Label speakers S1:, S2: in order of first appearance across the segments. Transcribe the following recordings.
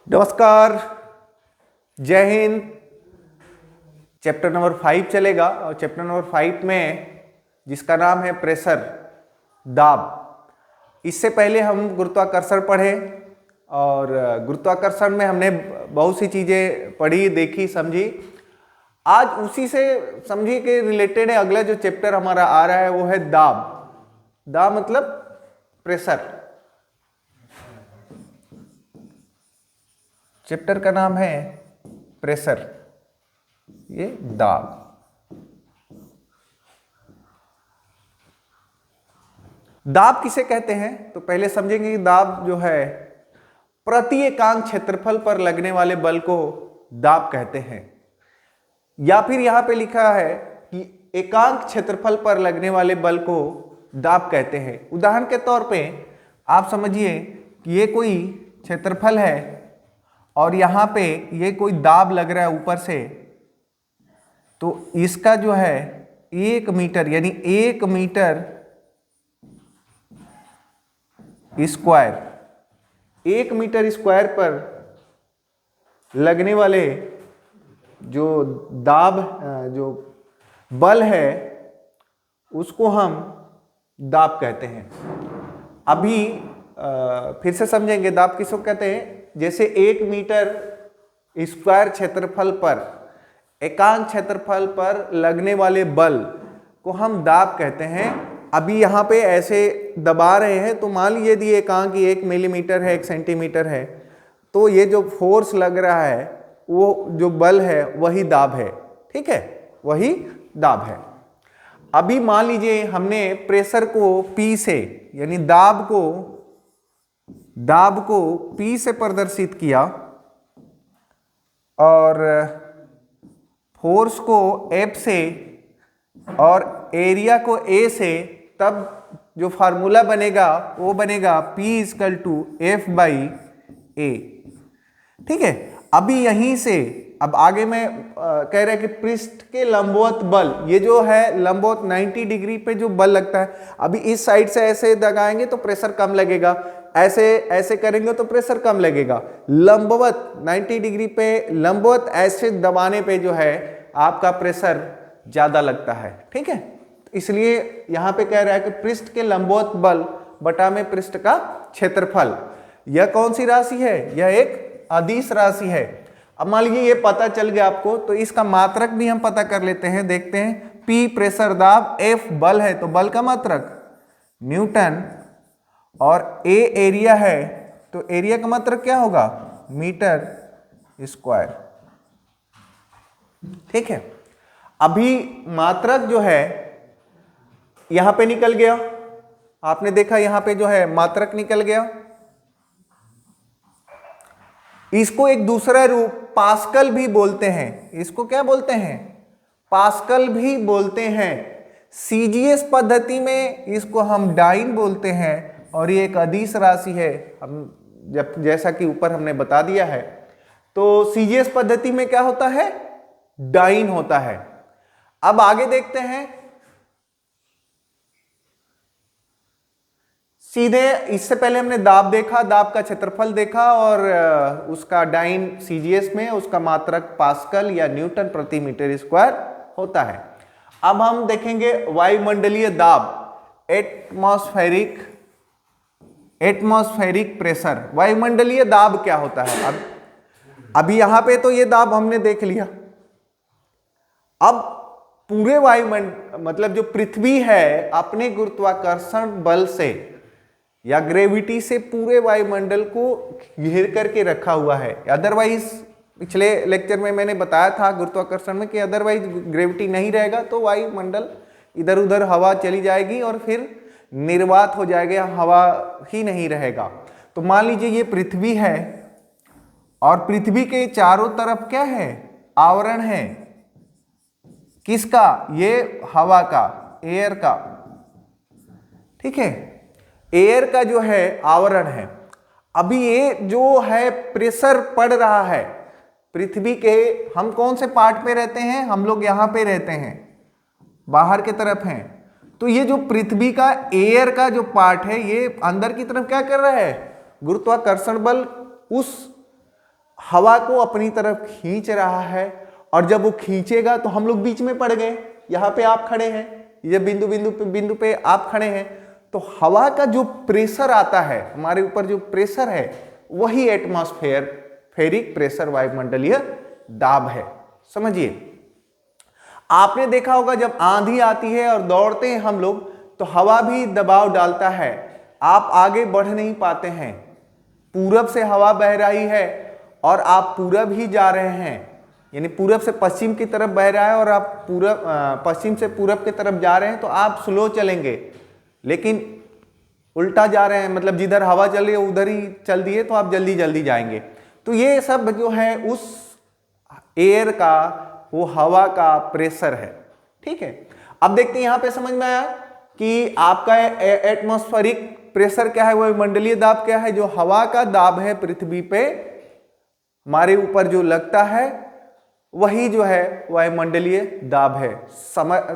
S1: नमस्कार, जय Hind. Chapter number 5 चलेगा और चैप्टर नंबर 5 में जिसका नाम है प्रेशर, दाब। इससे पहले हम गुरुत्वाकर्षण पढ़े और गुरुत्वाकर्षण में हमने बहुत सी चीज़ें पढ़ी, देखी, समझी। आज उसी से समझी के रिलेटेड है अगला जो चैप्टर हमारा आ रहा है वो है दाब। दाब मतलब प्रेशर। चैप्टर का नाम है प्रेशर, ये दाब। दाब किसे कहते हैं तो पहले समझेंगे कि दाब जो है प्रति एकांक क्षेत्रफल पर लगने वाले बल को दाब कहते हैं, या फिर यहां पे लिखा है कि एकांक क्षेत्रफल पर लगने वाले बल को दाब कहते हैं। उदाहरण के तौर पे आप समझिए कि ये कोई क्षेत्रफल है और यहाँ पे ये कोई दाब लग रहा है ऊपर से, तो इसका जो है 1 मीटर यानी 1 मीटर स्क्वायर, 1 मीटर स्क्वायर पर लगने वाले जो दाब जो बल है उसको हम दाब कहते हैं। अभी फिर से समझेंगे दाब किसको कहते हैं। जैसे 1 मीटर स्क्वायर क्षेत्रफल पर, एकांक क्षेत्रफल पर लगने वाले बल को हम दाब कहते हैं। अभी यहाँ पे ऐसे दबा रहे हैं तो मान लीजिए यदि एकांक 1 मिलीमीटर है, 1 सेंटीमीटर है, तो ये जो फोर्स लग रहा है वो जो बल है वही दाब है। ठीक है, वही दाब है। अभी मान लीजिए हमने प्रेशर को P से यानी दाब को P से प्रदर्शित किया और फोर्स को F से और एरिया को A से, तब जो फार्मूला बनेगा वो बनेगा P = F/A। ठीक है, अभी यहीं से अब आगे में कह रहा है कि पृष्ठ के लंबवत बल, ये जो है लंबवत 90 डिग्री पे जो बल लगता है, अभी इस साइड से ऐसे दगाएंगे तो प्रेशर कम लगेगा, ऐसे ऐसे करेंगे तो प्रेशर कम लगेगा। लंबवत 90 डिग्री पे लंबवत ऐसे दबाने पे जो है आपका प्रेशर ज्यादा लगता है। ठीक है, इसलिए यहां पे कह रहा है कि पृष्ठ के लंबवत बल बटा में पृष्ठ का क्षेत्रफल। यह कौन सी राशि है? यह एक अदिश राशि है। अब मान लीजिए ये पता चल गया आपको, तो इसका मात्रक भी हम पता कर लेते हैं। देखते हैं, P प्रेशर दाब, F बल है तो बल का मात्रक न्यूटन, और A एरिया है तो एरिया का मात्रक क्या होगा? Metre square. ठीक है, अभी मात्रक जो है यहां पे निकल गया, आपने देखा यहां पे जो है मात्रक निकल गया। इसको एक दूसरा रूप पास्कल भी बोलते हैं। इसको क्या बोलते हैं? पास्कल भी बोलते हैं। CGS पद्धति में इसको हम डाइन बोलते हैं, और ये एक अदिश राशि है, हम जैसा कि ऊपर हमने बता दिया है। तो CGS पद्धति में क्या होता है? डाइन होता है। अब आगे देखते हैं, सीधे इससे पहले हमने दाब देखा, दाब का क्षेत्रफल देखा और उसका डाइन CGS में उसका मात्रक पास्कल या न्यूटन प्रति मीटर स्क्वायर होता है। अब हम देखेंगे वायुमंडलीय दाब, एटमॉस्फेरिक प्रेशर। वायुमंडलीय दाब क्या होता है? अब अभी यहां पे तो ये दाब हमने देख लिया। अब पूरे वायुमंडल मतलब जो पृथ्वी है अपने गुरुत्वाकर्षण बल से या ग्रेविटी से पूरे वायुमंडल को घेर करके रखा हुआ है। अदरवाइज पिछले लेक्चर में मैंने बताया था गुरुत्वाकर्षण में कि अदरवाइज ग्रेविटी नहीं रहेगा तो वायुमंडल इधर उधर हवा चली जाएगी और फिर निर्वात हो जाएगा, हवा ही नहीं रहेगा। तो मान लीजिए ये पृथ्वी है और पृथ्वी के चारों तरफ क्या है? आवरण है। किसका? ये हवा का, एयर का। ठीक है, एयर का जो है आवरण है। अभी ये जो है प्रेशर पड़ रहा है पृथ्वी के, हम कौन से पार्ट पे रहते हैं? हम लोग यहां पे रहते हैं, बाहर की तरफ हैं। तो ये जो पृथ्वी का एयर का जो पार्ट है ये अंदर की तरफ क्या कर रहा है? गुरुत्वाकर्षण बल उस हवा को अपनी तरफ खींच रहा है, और जब वो खींचेगा तो हम लोग बीच में पड़ गए। यहाँ पे आप खड़े हैं, ये बिंदु पे आप खड़े हैं, तो हवा का जो प्रेशर आता है, हमारे ऊपर जो प्रेशर है, वही फेरिक प्रेशर, वायुमंडलीय दाब है। समझिए, आपने देखा होगा जब आंधी आती है और दौड़ते हैं हम लोग, तो हवा भी दबाव डालता है, आप आगे बढ़ नहीं पाते हैं। पूरब से हवा बह रही है और आप पूरब ही जा रहे हैं, यानी पूरब से पश्चिम की तरफ बह रहा है और आप पश्चिम से पूरब की तरफ जा रहे हैं, तो आप स्लो चलेंगे। लेकिन उल्टा जा रहे हैं, मतलब जिधर हवा चल रही है उधर ही चल दिए, तो आप जल्दी जल्दी जाएंगे। तो ये सब जो है उस एयर का, वो हवा का प्रेशर है। ठीक है, अब देखते हैं यहां पे समझ में आया कि आपका एटमॉस्फेरिक प्रेशर क्या है, वायुमंडलीय दाब क्या है। जो हवा का दाब है पृथ्वी पे हमारे ऊपर जो लगता है, वही जो है वायुमंडलीय दाब है।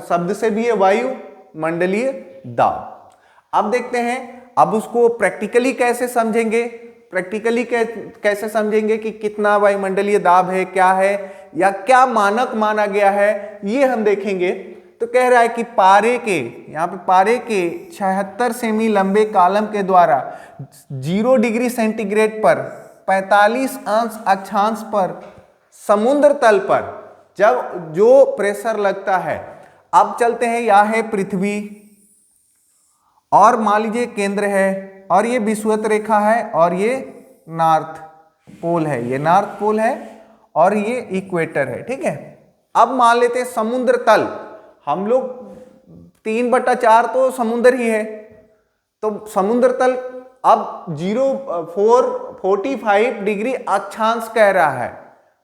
S1: शब्द से भी है वायुमंडलीय दाब। अब देखते हैं, अब उसको प्रैक्टिकली कैसे समझेंगे, कैसे समझेंगे कि कितना वायुमंडलीय दाब है, क्या है, या क्या मानक माना गया है, ये हम देखेंगे। तो कह रहा है कि यहाँ पे पारे के 76 सेमी लंबे कॉलम के द्वारा 0 डिग्री सेंटीग्रेड पर 45 अंश अक्षांश पर समुद्र तल पर जब जो प्रेशर लगता है। अब चलते हैं, यह है पृथ्वी, और मान लीजिए केंद्र है, और ये विषुवत रेखा है, और ये नॉर्थ पोल है, ये नॉर्थ पोल है, और ये इक्वेटर है। ठीक है, अब मान लेते हैं समुद्र तल, हम लोग 3/4 तो समुद्र ही है, तो समुद्र तल अब 45 डिग्री अक्षांश कह रहा है।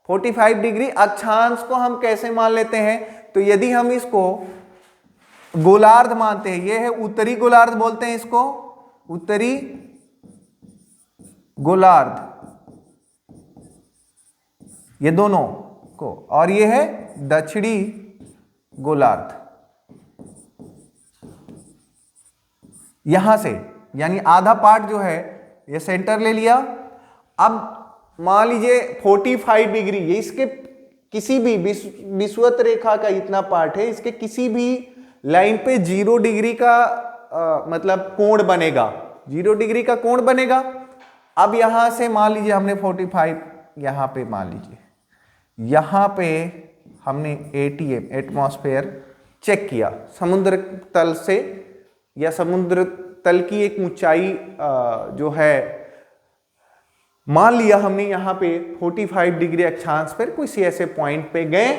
S1: 45 डिग्री अक्षांश को हम कैसे मान लेते हैं, तो यदि हम इसको गोलार्ध मानते हैं, ये है उत्तरी गोलार्ध बोलते हैं इसको, उत्तरी गोलार्ध, ये दोनों को, और ये है दक्षिणी गोलार्ध। यहां से यानी आधा पार्ट जो है ये सेंटर ले लिया। अब मान लीजिए 45 डिग्री, ये इसके किसी भी विषुवत रेखा का इतना पार्ट है, इसके किसी भी लाइन पे 0 डिग्री का मतलब कोण बनेगा, 0 डिग्री का कोण बनेगा। अब यहां से मान लीजिए हमने 45 यहां पे मान लीजिए, यहां पे हमने ATM एटमॉस्फेयर चेक किया समुद्र तल से, या समुद्र तल की एक ऊंचाई जो है मान लिया हमने यहां पे 45 डिग्री अक्षांश पर किसी ऐसे पॉइंट पे गए,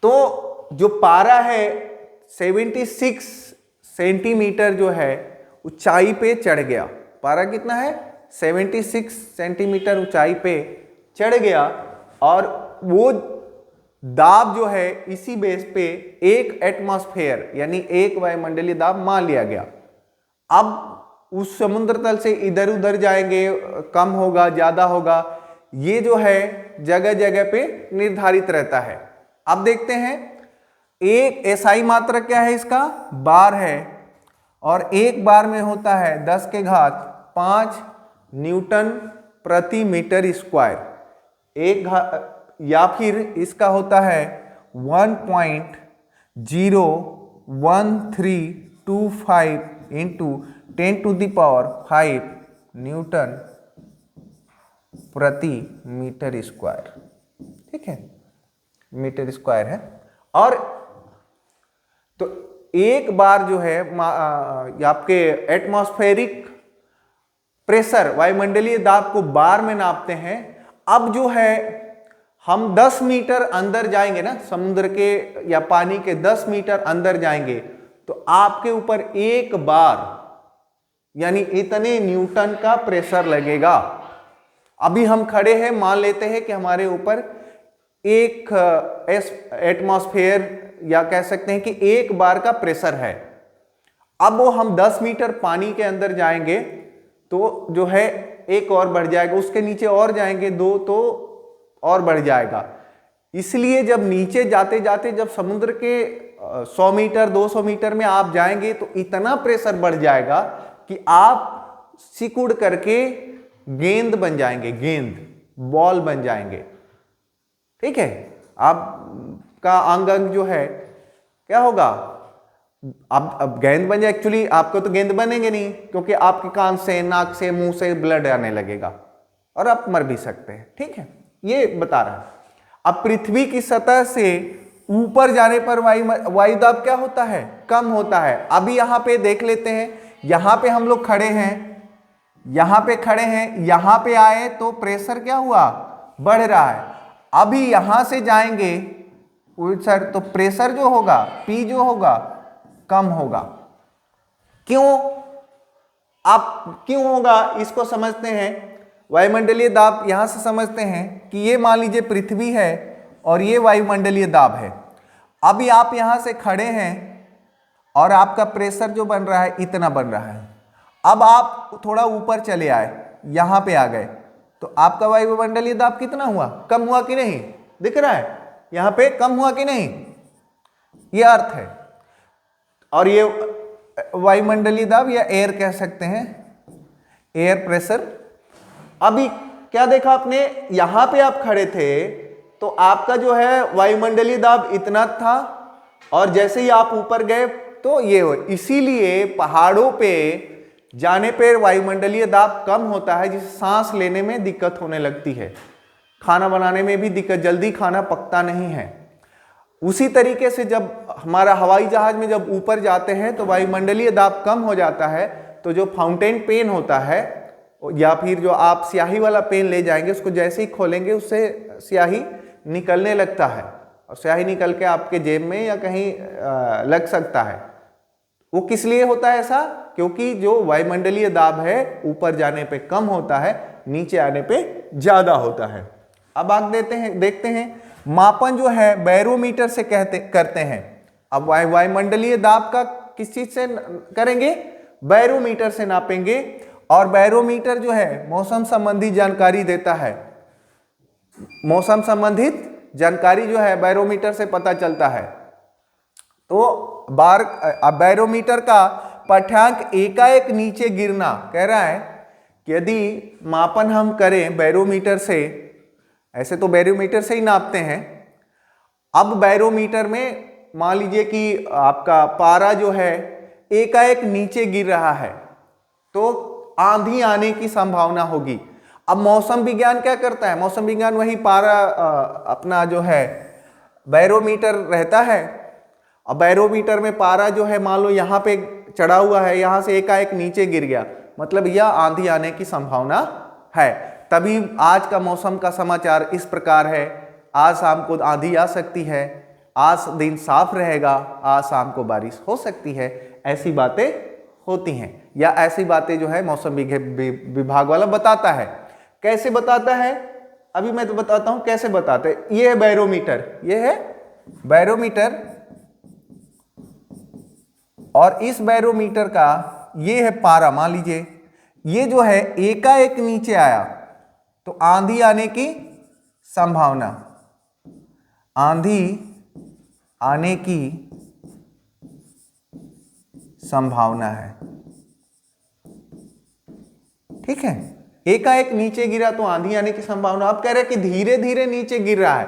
S1: तो जो पारा है 76 सेंटीमीटर जो है ऊंचाई पे चढ़ गया। पारा कितना है, 76 सेंटीमीटर ऊंचाई पे चढ़ गया, और वो दाब जो है इसी बेस पे एक एटमॉस्फेयर यानी एक वायुमंडलीय दाब मान लिया गया। अब उस समुद्र तल से इधर उधर जाएंगे, कम होगा ज्यादा होगा, ये जो है जगह जगह पे निर्धारित रहता है। अब देखते हैं, एक SI मात्रक क्या है, इसका बार है, और एक बार में होता है 10 के घात 5 न्यूटन प्रति मीटर स्क्वायर, या फिर इसका होता है 1.01325 इंटू 10⁵ न्यूटन प्रति मीटर स्क्वायर। ठीक है, मीटर स्क्वायर है। और तो एक बार जो है आपके एटमॉस्फेरिक प्रेशर वायुमंडलीय दाब को बार में नापते हैं। अब जो है हम 10 मीटर अंदर जाएंगे ना, समुद्र के या पानी के 10 मीटर अंदर जाएंगे, तो आपके ऊपर एक बार यानी इतने न्यूटन का प्रेशर लगेगा। अभी हम खड़े हैं, मान लेते हैं कि हमारे ऊपर एक एटमॉस्फेयर या कह सकते हैं कि एक बार का प्रेशर है। अब वो हम 10 मीटर पानी के अंदर जाएंगे तो जो है एक और बढ़ जाएगा, उसके नीचे और जाएंगे 2 तो और बढ़ जाएगा। इसलिए जब नीचे जाते जाते जब समुद्र के 100 मीटर 200 मीटर में आप जाएंगे तो इतना प्रेशर बढ़ जाएगा कि आप सिकुड़ करके गेंद बन जाएंगे। गेंद बॉल बन जाएंगे। ठीक है, आपका अंग अंग जो है क्या होगा, अब गेंद बन जाए। एक्चुअली आपको तो गेंद बनेंगे नहीं, क्योंकि आपके कान से, नाक से, मुंह से ब्लड आने लगेगा और आप मर भी सकते हैं। ठीक है, ये बता रहा है। अब पृथ्वी की सतह से ऊपर जाने पर वायु दाब क्या होता है, कम होता है। अभी यहां पे देख लेते हैं, यहां पे हम लोग खड़े हैं, यहां पे खड़े हैं, यहां पे आए तो प्रेशर क्या हुआ, बढ़ रहा है। अभी यहां से जाएंगे सर तो प्रेशर जो होगा, पी जो होगा, कम होगा। क्यों, आप क्यों होगा इसको समझते हैं। वायुमंडलीय दाब यहां से समझते हैं कि ये मान लीजिए पृथ्वी है और ये वायुमंडलीय दाब है। अभी आप यहां से खड़े हैं और आपका प्रेशर जो बन रहा है इतना बन रहा है। अब आप थोड़ा ऊपर चले आए, यहां पे आ गए, तो आपका वायुमंडलीय दाब कितना हुआ, कम हुआ कि नहीं, दिख रहा है यहां पे कम हुआ कि नहीं, ये अर्थ है। और ये वायुमंडलीय दाब या एयर कह सकते हैं, एयर प्रेशर। अभी क्या देखा आपने, यहां पे आप खड़े थे तो आपका जो है वायुमंडलीय दाब इतना था, और जैसे ही आप ऊपर गए तो ये हो। इसीलिए पहाड़ों पे जाने पर वायुमंडलीय दाब कम होता है, जिससे सांस लेने में दिक्कत होने लगती है, खाना बनाने में भी दिक्कत, जल्दी खाना पकता नहीं है। उसी तरीके से जब हमारा हवाई जहाज में जब ऊपर जाते हैं तो वायुमंडलीय दाब कम हो जाता है, तो जो फाउंटेन पेन होता है या फिर जो आप स्याही वाला पेन ले जाएंगे, उसको जैसे ही खोलेंगे उससे स्याही निकलने लगता है, और स्याही निकल के आपके जेब में या कहीं लग सकता है। वो किस लिए होता है ऐसा, क्योंकि जो वायुमंडलीय दाब है ऊपर जाने पे कम होता है, नीचे आने पे ज्यादा होता है। अब आप देखते हैं मापन जो है बैरोमीटर से करते हैं। अब वायुमंडलीय दाब का किस चीज से करेंगे, बैरोमीटर से नापेंगे, और बैरोमीटर जो है मौसम संबंधी जानकारी देता है। मौसम संबंधित जानकारी जो है बैरोमीटर से पता चलता है। तो बैरोमीटर का पाठ्यांक एकाएक नीचे गिरना कह रहा है कि यदि मापन हम करें बैरोमीटर से, ऐसे तो बैरोमीटर से ही नापते हैं, अब बैरोमीटर में मान लीजिए कि आपका पारा जो है एकाएक नीचे गिर रहा है तो आंधी आने की संभावना होगी। अब मौसम विज्ञान क्या करता है, मौसम विज्ञान वही पारा अपना जो है बैरोमीटर रहता है। अब बैरोमीटर में पारा जो है मान लो यहाँ पे चढ़ा हुआ है, यहाँ से एकाएक नीचे गिर गया, मतलब यह आंधी आने की संभावना है। तभी आज का मौसम का समाचार इस प्रकार है, आज शाम को आंधी आ सकती है, आज दिन साफ रहेगा, आज शाम को बारिश हो सकती है, ऐसी बातें होती हैं। या ऐसी बातें जो है मौसम विभाग वाला बताता है। कैसे बताता है, अभी मैं तो बताता हूं कैसे बताते हैं। ये है बैरोमीटर, ये है बैरोमीटर, और इस बैरोमीटर का ये है पारा। मान लीजिए ये जो है एकाएक नीचे आया तो आंधी आने की संभावना, आंधी आने की संभावना है। ठीक है, एकाएक नीचे गिरा तो आंधी आने की संभावना। अब कह रहे हैं कि धीरे धीरे नीचे गिर रहा है।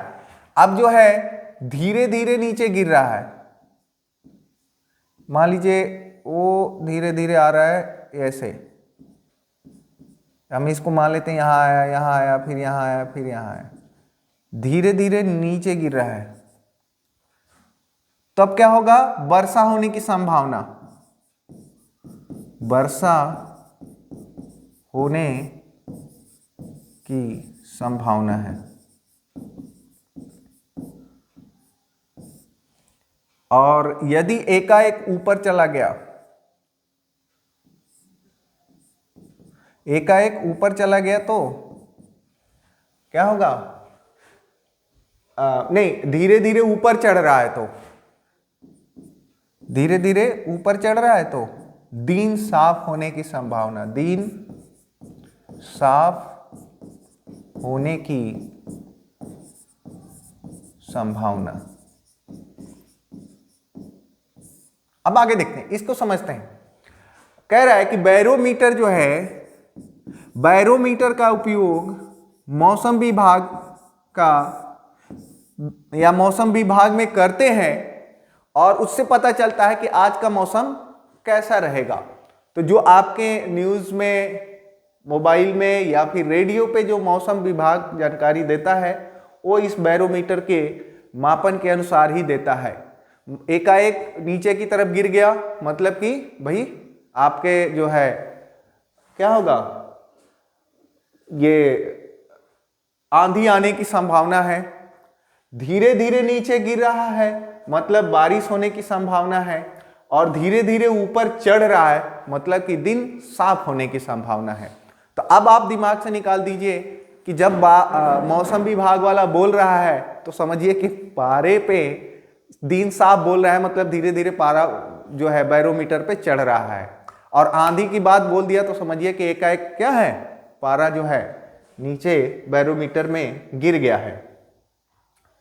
S1: अब जो है धीरे धीरे नीचे गिर रहा है, मान लीजिए वो धीरे धीरे आ रहा है ऐसे, हम इसको मान लेते हैं यहां आया, यहां आया, फिर यहां आया, फिर यहां आया, धीरे धीरे नीचे गिर रहा है। तब क्या होगा, वर्षा होने की संभावना, वर्षा होने की संभावना है। और यदि एकाएक ऊपर चला गया, एकाएक ऊपर चला गया तो क्या होगा, नहीं, धीरे धीरे ऊपर चढ़ रहा है तो, धीरे धीरे ऊपर चढ़ रहा है तो दिन साफ होने की संभावना, दिन साफ होने की संभावना। अब आगे देखते हैं, इसको समझते हैं। कह रहा है कि बैरोमीटर जो है, बैरोमीटर का उपयोग मौसम विभाग का या मौसम विभाग में करते हैं और उससे पता चलता है कि आज का मौसम कैसा रहेगा। तो जो आपके न्यूज़ में, मोबाइल में या फिर रेडियो पे जो मौसम विभाग जानकारी देता है वो इस बैरोमीटर के मापन के अनुसार ही देता है। एकाएक नीचे की तरफ गिर गया मतलब कि भाई आपके जो है क्या होगा, ये आंधी आने की संभावना है। धीरे धीरे नीचे गिर रहा है मतलब बारिश होने की संभावना है, और धीरे धीरे ऊपर चढ़ रहा है मतलब कि दिन साफ होने की संभावना है। तो अब आप दिमाग से निकाल दीजिए कि जब मौसम विभाग वाला बोल रहा है तो समझिए कि पारे पे दिन साफ बोल रहा है, मतलब धीरे धीरे पारा जो है बैरोमीटर पे चढ़ रहा है। और आंधी की बात बोल दिया तो समझिए कि एकाएक क्या है, पारा जो है नीचे बैरोमीटर में गिर गया है।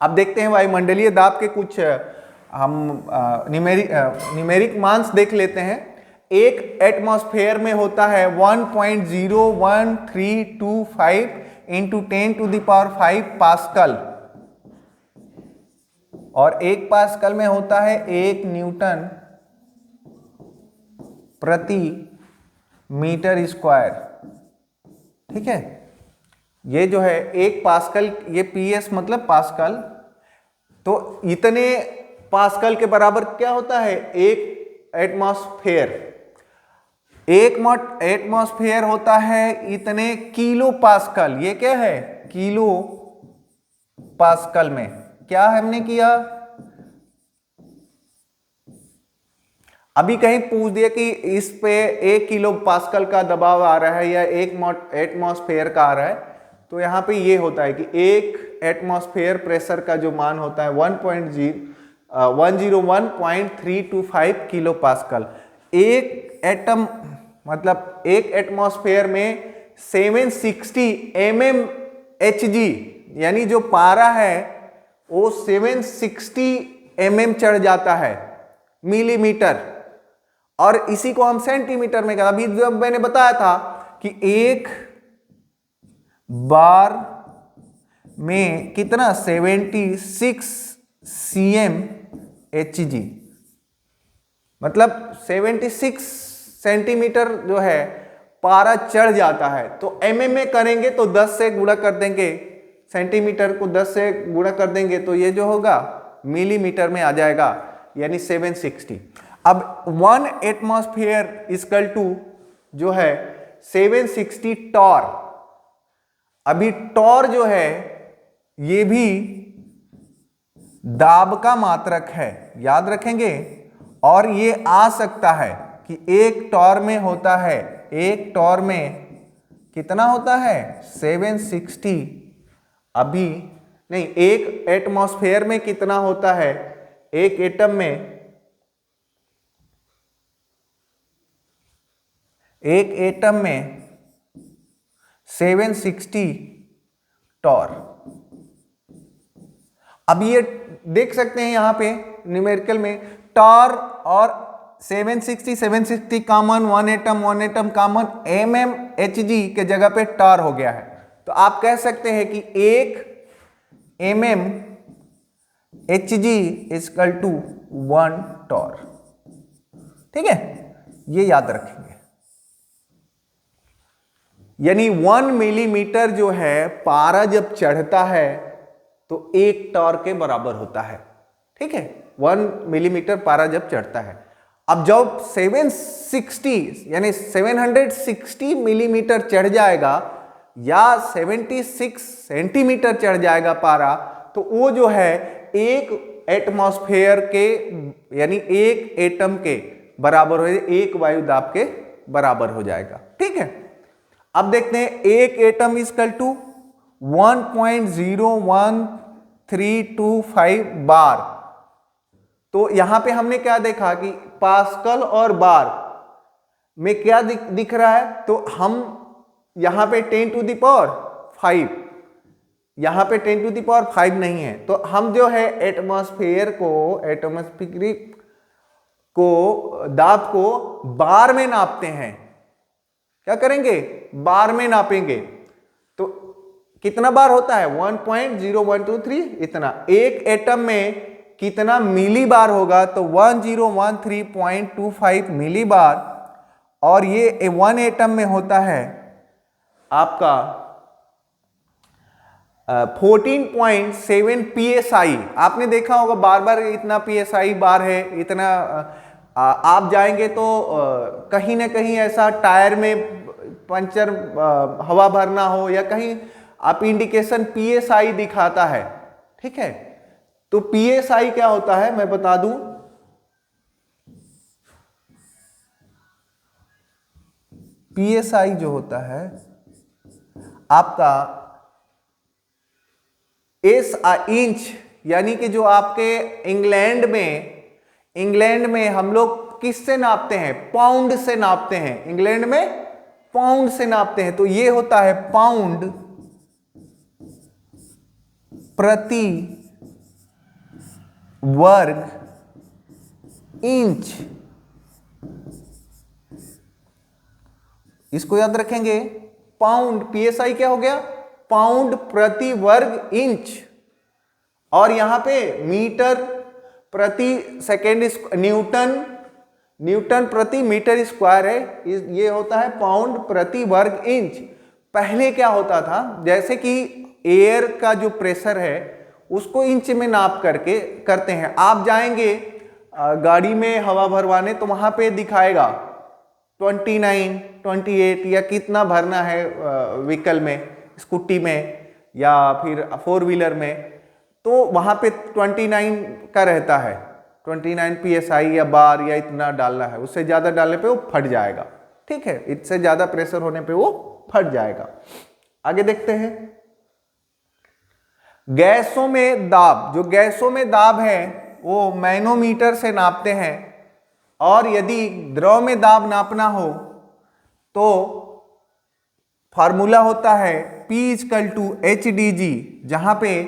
S1: अब देखते हैं वायुमंडलीय दाब के कुछ हम न्यूमेरिक मान्स देख लेते हैं। एक एटमॉस्फेयर में होता है 1.01325 इंटू 10⁵ पास्कल, और एक पास्कल में होता है 1 न्यूटन प्रति मीटर स्क्वायर। ठीक है, ये जो है एक पास्कल, ये पीएस मतलब पास्कल, तो इतने पास्कल के बराबर क्या होता है एक एटमॉस्फेयर। एक एटमॉस्फेयर होता है इतने किलो पास्कल। ये क्या है, किलो पास्कल में। क्या हमने किया, अभी कहीं पूछ दिया कि इस पे 1 किलो पास्कल का दबाव आ रहा है या एक एटमॉस्फेयर का आ रहा है, तो यहां पे ये होता है कि एक एटमॉस्फेयर प्रेशर का जो मान होता है 101.325 किलो पास्कल। एक एटम मतलब एक एटमॉस्फेयर में 760 mmHg, यानी जो पारा है वो 760 mm चढ़ जाता है मिलीमीटर, और इसी को हम सेंटीमीटर में, अभी जब मैंने बताया था कि एक बार में कितना 76 cmHg, मतलब 76 सेंटीमीटर जो है पारा चढ़ जाता है। तो mm में करेंगे तो 10 से गुणा कर देंगे, सेंटीमीटर को 10 से गुणा कर देंगे तो ये जो होगा मिलीमीटर में आ जाएगा, यानी 760। अब 1 एटमॉस्फेयर इक्वल टू जो है 760 टॉर। अभी टॉर जो है ये भी दाब का मात्रक है, याद रखेंगे। और ये आ सकता है कि एक टॉर में होता है, एक टॉर में कितना होता है 760, अभी नहीं, एक एटमॉस्फेयर में कितना होता है, एक एटम में, एक एटम में 760 टॉर। अब ये देख सकते हैं यहां पे न्यूमेरिकल में टॉर और 760 कॉमन, 1 एटम कॉमन, mmHg के जगह पे टॉर हो गया है। तो आप कह सकते हैं कि एक mmHg इक्वल टू 1 टॉर। ठीक है, ये याद रखेंगे। यानी 1 मिलीमीटर जो है पारा जब चढ़ता है तो 1 टॉर के बराबर होता है। ठीक है, 1 मिलीमीटर पारा जब चढ़ता है। अब जब 760 यानी 760 मिलीमीटर चढ़ जाएगा या 76 सेंटीमीटर चढ़ जाएगा पारा, तो वो जो है एक एटमॉस्फेयर के यानी एक एटम के बराबर हो, एक वायु दाब के बराबर हो जाएगा। ठीक है, अब देखते हैं एक एटम इक्वल टू 1.01325 बार। तो यहां पे हमने क्या देखा कि पास्कल और बार में क्या दिख रहा है, तो हम यहां पे 10⁵, यहां पे 10⁵ नहीं है, तो हम जो है एटमॉस्फेयर को दाब को बार में नापते हैं। क्या करेंगे, बार में नापेंगे। तो कितना बार होता है 1.0123 इतना। एक एटम में कितना मिली बार होगा तो 1013.25 मिली बार, और ये 1 एटम में होता है आपका 14.7 psi। आपने देखा होगा बार बार इतना psi बार है इतना। आप जाएंगे तो कहीं ना कहीं ऐसा टायर में पंचर हवा भरना हो या कहीं आप इंडिकेशन psi दिखाता है, ठीक है। तो psi क्या होता है मैं बता दूं, psi जो होता है आपका इंच, यानी कि जो आपके इंग्लैंड में हम लोग किससे नापते हैं, पाउंड से नापते हैं। इंग्लैंड में पाउंड से नापते हैं, तो ये होता है पाउंड प्रति वर्ग इंच। इसको याद रखेंगे, पाउंड psi क्या हो गया, पाउंड प्रति वर्ग इंच, और यहां पे मीटर प्रति सेकेंड, न्यूटन प्रति मीटर स्क्वायर है, ये होता है पाउंड प्रति वर्ग इंच। पहले क्या होता था, जैसे कि एयर का जो प्रेशर है उसको इंच में नाप करके करते हैं। आप जाएंगे गाड़ी में हवा भरवाने तो वहां पे दिखाएगा 29, 28 या कितना भरना है व्हीकल में, स्कूटी में या फिर 4 व्हीलर में, तो वहां पे 29 का रहता है, 29 psi या बार या इतना डालना है। उससे ज्यादा डालने पे वो फट जाएगा, ठीक है, इससे ज्यादा प्रेशर होने पे वो फट जाएगा। आगे देखते हैं, गैसों में दाब, जो गैसों में दाब है वो मैनोमीटर से नापते हैं, और यदि द्रव में दाब नापना हो तो फार्मूला होता है P = HdG, जहां पे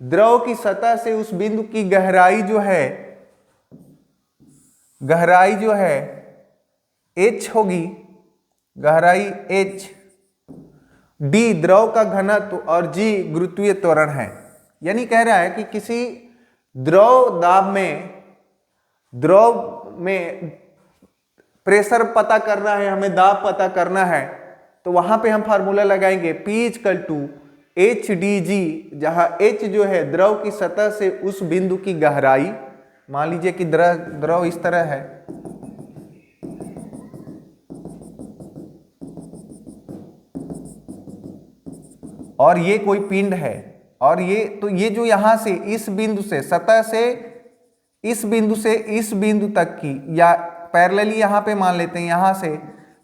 S1: द्रव की सतह से उस बिंदु की गहराई जो है h होगी, गहराई h, d द्रव का घनत्व और g गुरुत्वीय त्वरण है। यानी कह रहा है कि किसी द्रव में प्रेशर पता करना है, हमें दाब पता करना है, तो वहां पे हम फार्मूला लगाएंगे P = HdG, जहां h जो है द्रव की सतह से उस बिंदु की गहराई। मान लीजिए कि द्रव इस तरह है, और ये कोई पिंड है, और ये जो यहां से इस बिंदु से सतह से इस बिंदु तक की, या पैरेलली यहां पे मान लेते हैं, यहां से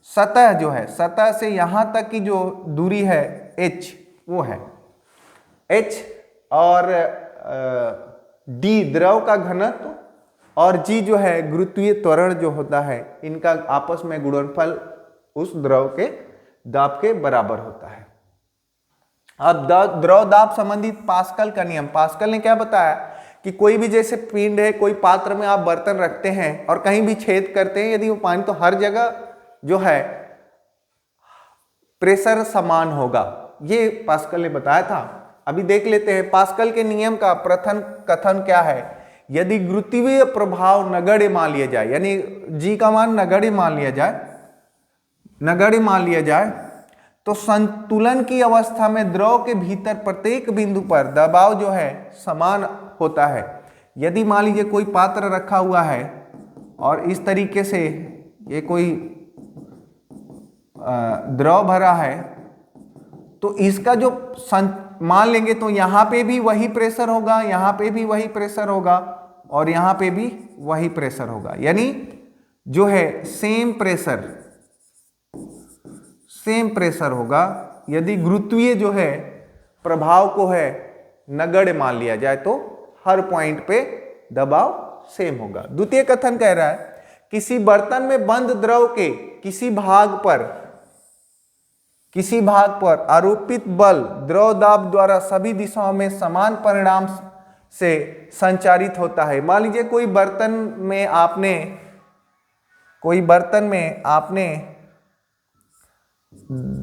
S1: सतह जो है, सतह से यहां तक की जो दूरी है h, वो है h, और d द्रव का घनत्व और g जो है गुरुत्वीय त्वरण जो होता है, इनका आपस में गुणनफल उस द्रव के दाब के बराबर होता है। अब द्रव दाब संबंधित पास्कल का नियम, पास्कल ने क्या बताया कि कोई भी जैसे पिंड है, कोई पात्र में आप बर्तन रखते हैं और कहीं भी छेद करते हैं, यदि वो पानी, तो हर जगह जो है प्रेशर समान होगा, ये पास्कल ने बताया था। अभी देख लेते हैं पास्कल के नियम का प्रथम कथन क्या है। यदि गुरुत्वीय प्रभाव नगण्य मान लिया जाए, यानी जी का मान नगण्य मान लिया जाए, तो संतुलन की अवस्था में द्रव के भीतर प्रत्येक बिंदु पर दबाव जो है समान होता है। यदि मान लीजिए कोई पात्र रखा हुआ है और इस तरीके से ये कोई द्रव भरा है, तो इसका जो मान लेंगे तो यहाँ पे भी वही प्रेशर होगा, यहाँ पे भी वही प्रेशर होगा, और यहाँ पे भी वही प्रेशर होगा, यानी जो है सेम प्रेशर होगा। यदि गुरुत्वीय जो है प्रभाव को है नगण्य मान लिया जाए तो हर पॉइंट पे दबाव सेम होगा। द्वितीय कथन कह रहा है किसी बर्तन में बंद द्रव के किसी भाग पर आरोपित बल द्रव दाब द्वारा सभी दिशाओं में समान परिणाम से संचारित होता है। मान लीजिए कोई बर्तन में आपने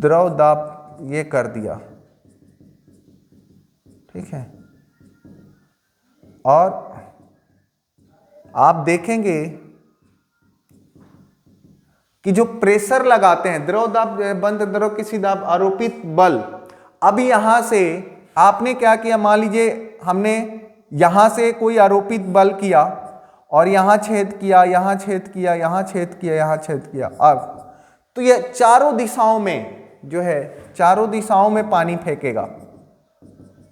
S1: द्रव दाब ये कर दिया, ठीक है। और आप देखेंगे कि जो प्रेशर लगाते हैं, द्रव दाब, बंद द्रव की सीधा आरोपित बल, अब यहां से आपने क्या किया, मान लीजिए हमने यहां से कोई आरोपित बल किया और यहां छेद किया, यहां छेद किया, यहां छेद किया, यहां छेद किया, अब तो ये चारों दिशाओं में जो है, चारों दिशाओं में पानी फेंकेगा।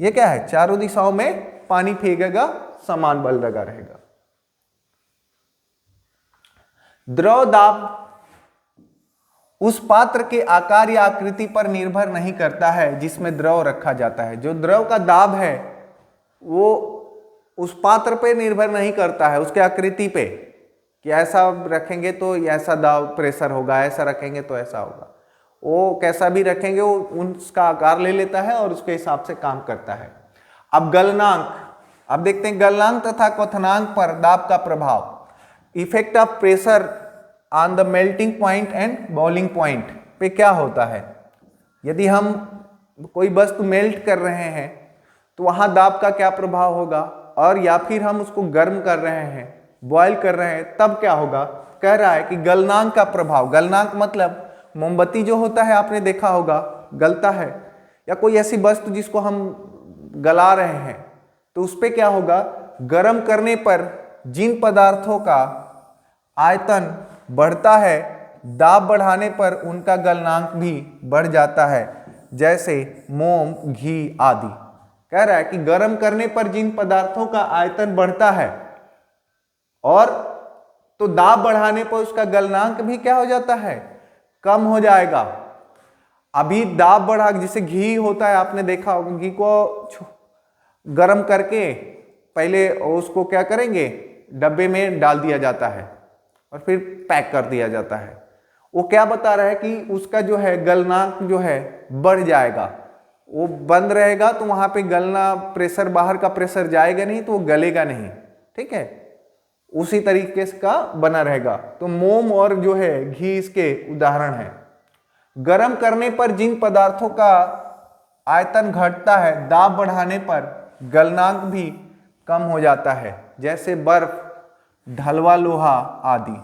S1: ये क्या है, चारों दिशाओं में पानी फेंकेगा, समान बल लगा रहेगा। द्रव दाब उस पात्र के आकार या आकृति पर निर्भर नहीं करता है जिसमें द्रव रखा जाता है। जो द्रव का दाब है वो उस पात्र पे निर्भर नहीं करता है, उसके आकृति पे, कि ऐसा रखेंगे तो ऐसा दाब प्रेशर होगा, ऐसा रखेंगे तो ऐसा होगा। वो कैसा भी रखेंगे वो उसका आकार ले लेता है और उसके हिसाब से काम करता है। अब गलनांक, अब देखते हैं गलनांक तथा क्वथनांक पर दाब का प्रभाव। Effect of pressure on the melting point and boiling point पे क्या होता है। यदि हम कोई वस्तु मेल्ट कर रहे हैं तो वहां दाब का क्या प्रभाव होगा, और या फिर हम उसको गर्म कर रहे हैं, बॉयल कर रहे हैं, तब क्या होगा। कह रहा है कि गलनांक का प्रभाव। गलनांक मतलब मोमबत्ती जो होता है आपने देखा होगा गलता है, या कोई ऐसी वस्तु जिसको हम गला रहे हैं, तो उस पर क्या होगा, गर्म करने पर जिन पदार्थों का आयतन बढ़ता है, दाब बढ़ाने पर उनका गलनांक भी बढ़ जाता है, जैसे मोम, घी आदि। कह रहा है कि गर्म करने पर जिन पदार्थों का आयतन बढ़ता है और तो दाब बढ़ाने पर उसका गलनांक भी क्या हो जाता है, कम हो जाएगा। अभी दाब बढ़ा, जैसे घी होता है आपने देखा होगा, घी को गर्म करके पहले उसको क्या करेंगे, डब्बे में डाल दिया जाता है और फिर पैक कर दिया जाता है। वो क्या बता रहा है कि उसका जो है गलनांक जो है बढ़ जाएगा। वो बंद रहेगा तो वहां पे गलना, प्रेशर, बाहर का प्रेशर जाएगा नहीं तो वो गलेगा नहीं, ठीक है, उसी तरीके का बना रहेगा। तो मोम और जो है घी इसके उदाहरण है। गर्म करने पर जिन पदार्थों का आयतन घटता है, दाब बढ़ाने पर गलनांक भी कम हो जाता है, जैसे बर्फ, ढलवा लोहा आदि।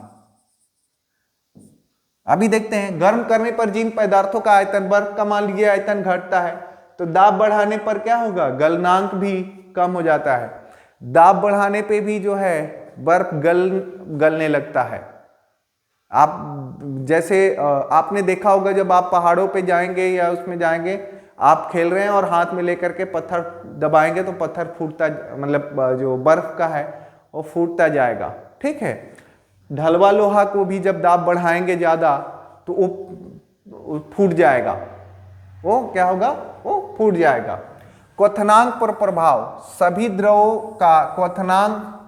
S1: अभी देखते हैं, गर्म करने पर जिन पदार्थों का आयतन, बर्फ का मान लीजिए आयतन घटता है तो दाब बढ़ाने पर क्या होगा, गलनांक भी कम हो जाता है। दाब बढ़ाने पे भी जो है बर्फ गलने लगता है। आप जैसे आपने देखा होगा जब आप पहाड़ों पे जाएंगे या उसमें जाएंगे, आप खेल रहे हैं और हाथ में लेकर के पत्थर दबाएंगे तो पत्थर फूटता, मतलब जो बर्फ का है वो फूटता जाएगा, ठीक है। ढलवा लोहा को भी जब दाब बढ़ाएंगे ज्यादा तो वो फूट जाएगा, वो क्या होगा, वो फूट जाएगा। क्वथनांक पर प्रभाव। सभी द्रवों का क्वथनांक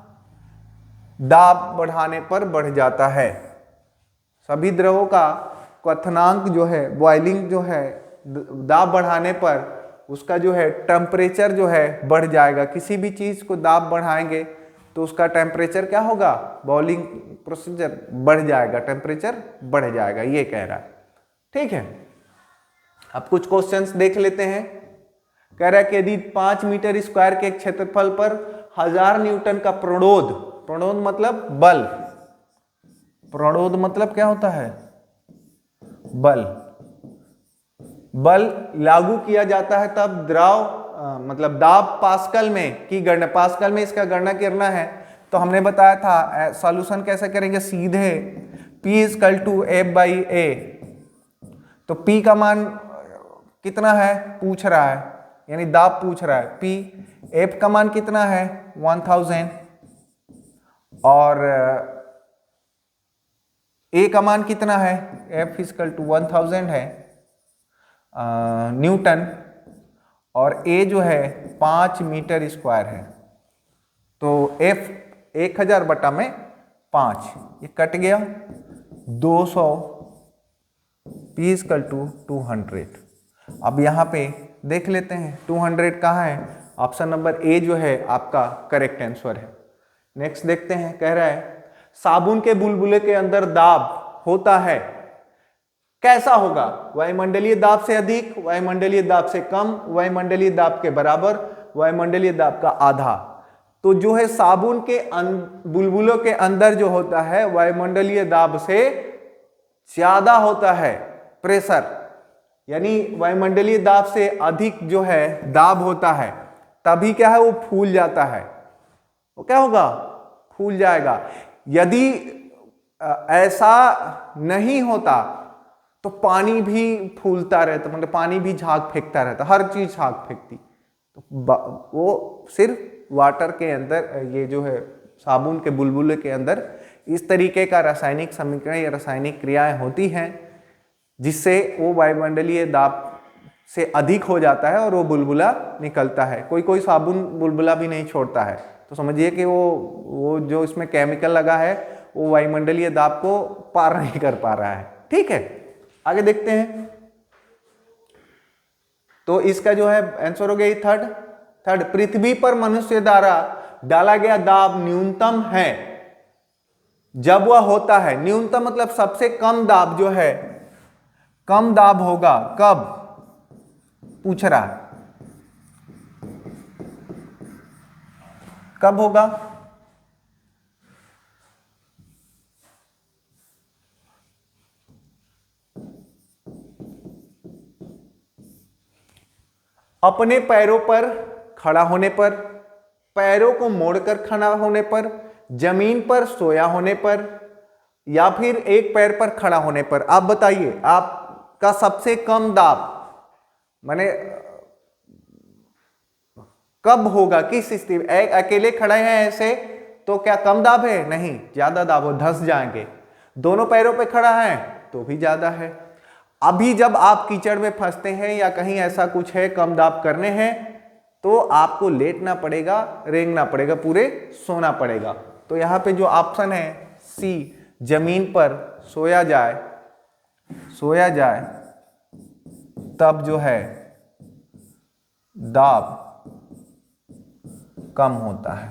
S1: दाब बढ़ाने पर बढ़ जाता है। सभी द्रवों का क्वथनांक जो है, बॉइलिंग जो है, दाब बढ़ाने पर उसका जो है टेम्परेचर जो है बढ़ जाएगा। किसी भी चीज को दाब बढ़ाएंगे तो उसका टेम्परेचर क्या होगा, बॉइलिंग प्रोसीजर बढ़ जाएगा, टेम्परेचर बढ़ जाएगा, ये कह रहा है, ठीक है। अब कुछ क्वेश्चंस देख लेते हैं। कह रहा है कि यदि 5 मीटर स्क्वायर के क्षेत्रफल पर 1000 न्यूटन का प्रणोद, प्रणोद मतलब बल, प्रणोद मतलब क्या होता है, बल, बल लागू किया जाता है तब द्रव मतलब दाब पास्कल में की गणना, पास्कल में इसका गणना करना है तो हमने बताया था सॉल्यूशन कैसे करेंगे, सीधे P = F/A। तो P का मान कितना है पूछ रहा है, यानी दाब पूछ रहा है। P, F का मान कितना है 1000 और A का मान कितना है, F = 1000 है न्यूटन, और A जो है 5 मीटर स्क्वायर है। तो F 1000/5, ये कट गया 200, P = 200। अब यहाँ पे देख लेते हैं 200 कहाँ है, ऑप्शन नंबर ए जो है आपका करेक्ट आंसर है। नेक्स्ट देखते हैं, कह रहा है साबुन के बुलबुले के अंदर दाब होता है, कैसा होगा, वायुमंडलीय दाब से अधिक, वायुमंडलीय दाब से कम, वायुमंडलीय दाब के बराबर, वायुमंडलीय दाब का आधा। तो जो है साबुन के बुलबुलों के अंदर जो होता है वायुमंडलीय दाब से ज्यादा होता है प्रेशर, यानी वायुमंडलीय दाब से अधिक जो है दाब होता है, तभी क्या है वो फूल जाता है। वो क्या होगा? फूल जाएगा। यदि ऐसा नहीं होता तो पानी भी फूलता रहता, मतलब पानी भी झाग फेंकता रहता, हर चीज झाग फेंकती। तो वो सिर्फ वाटर के अंदर, ये जो है साबुन के बुलबुले के अंदर इस तरीके का रासायनिक समीकरण या रासायनिक क्रियाएं होती हैं जिससे वो वायुमंडलीय दाब से अधिक हो जाता है और वो बुलबुला निकलता है। कोई कोई साबुन बुलबुला भी नहीं छोड़ता है, तो समझिए कि वो जो इसमें केमिकल लगा है वो वायुमंडलीय दाब को पार नहीं कर पा रहा है। ठीक है, आगे देखते हैं। तो इसका जो है आंसर हो गया थर्ड। पृथ्वी पर मनुष्य द्वारा डाला गया दाब न्यूनतम है जब वह होता है, न्यूनतम मतलब सबसे कम दाब जो है, कम दाब होगा कब पूछ रहा है, कब होगा? अपने पैरों पर खड़ा होने पर, पैरों को मोड़कर खड़ा होने पर, जमीन पर सोया होने पर, या फिर एक पैर पर खड़ा होने पर। आप बताइए आपका सबसे कम दाब माने कब होगा, किस स्थिति में? अकेले खड़े हैं ऐसे तो क्या कम दाब है? नहीं, ज्यादा दाब हो, धंस जाएंगे। दोनों पैरों पे खड़ा है तो भी ज्यादा है। अभी जब आप कीचड़ में फंसते हैं या कहीं ऐसा कुछ है, कम दाब करने हैं, तो आपको लेटना पड़ेगा, रेंगना पड़ेगा, पूरे सोना पड़ेगा। तो यहाँ पे जो ऑप्शन है सी, जमीन पर सोया जाए तब जो है दाब कम होता है।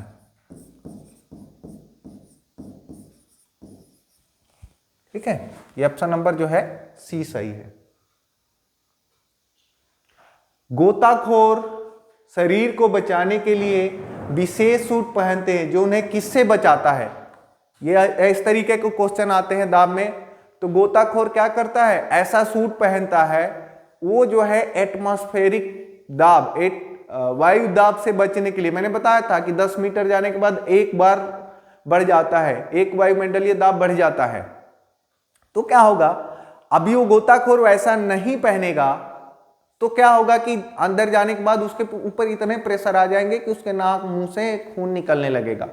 S1: ठीक है, ये ऑप्शन नंबर जो है सी सही है। गोताखोर शरीर को बचाने के लिए विशेष सूट पहनते हैं जो उन्हें किससे बचाता है? ये इस तरीके के क्वेश्चन आते हैं दाब में। तो गोताखोर क्या करता है? ऐसा सूट पहनता है, वो जो है एटमॉस्फेरिक दाब, वायु दाब से बचने के लिए। मैंने बताया था कि 10 मीटर जाने के बाद एक बार बढ़ जाता है, एक वायुमंडलीय दाब बढ़ जाता है। तो क्या होगा, अभी वो गोताखोर वैसा नहीं पहनेगा तो क्या होगा कि अंदर जाने के बाद उसके ऊपर इतने प्रेशर आ जाएंगे कि उसके नाक मुंह से खून निकलने लगेगा,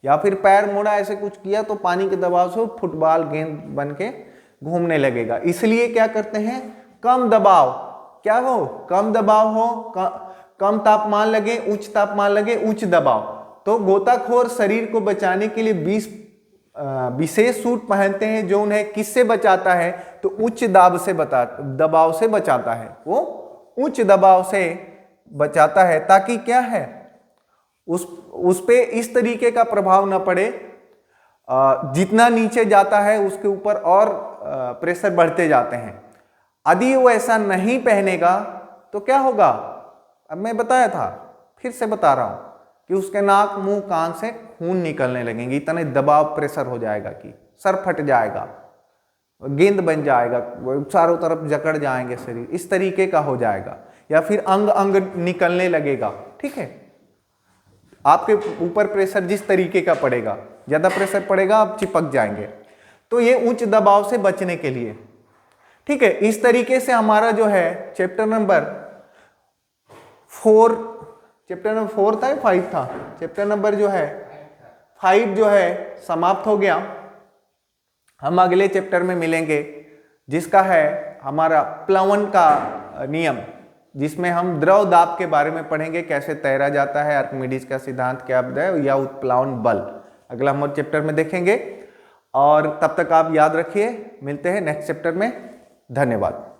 S1: या फिर पैर मोड़ा ऐसे कुछ किया तो पानी के दबाव से फुटबॉल गेंद बन के घूमने लगेगा। इसलिए क्या करते हैं, कम दबाव, क्या हो, कम दबाव हो, कम तापमान लगे, उच्च तापमान लगे, उच्च दबाव। तो गोताखोर शरीर को बचाने के लिए विशेष सूट पहनते हैं जो उन्हें किससे बचाता है? तो उच्च दबाव से बचाता है। वो उच्च दबाव से बचाता है ताकि क्या है, उस पे इस तरीके का प्रभाव ना पड़े। जितना नीचे जाता है उसके ऊपर और प्रेशर बढ़ते जाते हैं। यदि वो ऐसा नहीं पहनेगा तो क्या होगा, अब मैं बताया था, फिर से बता रहा हूं कि उसके नाक मुंह कान से खून निकलने लगेंगे, इतने दबाव प्रेशर हो जाएगा कि सर फट जाएगा, गेंद बन जाएगा, चारों तरफ जकड़ जाएंगे शरीर, इस तरीके का हो जाएगा, या फिर अंग अंग निकलने लगेगा। ठीक है, आपके ऊपर प्रेशर जिस तरीके का पड़ेगा, ज्यादा प्रेशर पड़ेगा आप चिपक जाएंगे। तो ये उच्च दबाव से बचने के लिए। ठीक है, इस तरीके से हमारा जो है चैप्टर नंबर 4 था या 5 था, चैप्टर नंबर जो है 5 जो है समाप्त हो गया। हम अगले चैप्टर में मिलेंगे जिसका है हमारा प्लवन का नियम, जिसमें हम द्रव दाब के बारे में पढ़ेंगे, कैसे तैरा जाता है, आर्किमिडीज का सिद्धांत क्या है, या उत्प्लावन बल, अगला हम चैप्टर में देखेंगे। और तब तक आप याद रखिए, मिलते हैं नेक्स्ट चैप्टर में। धन्यवाद।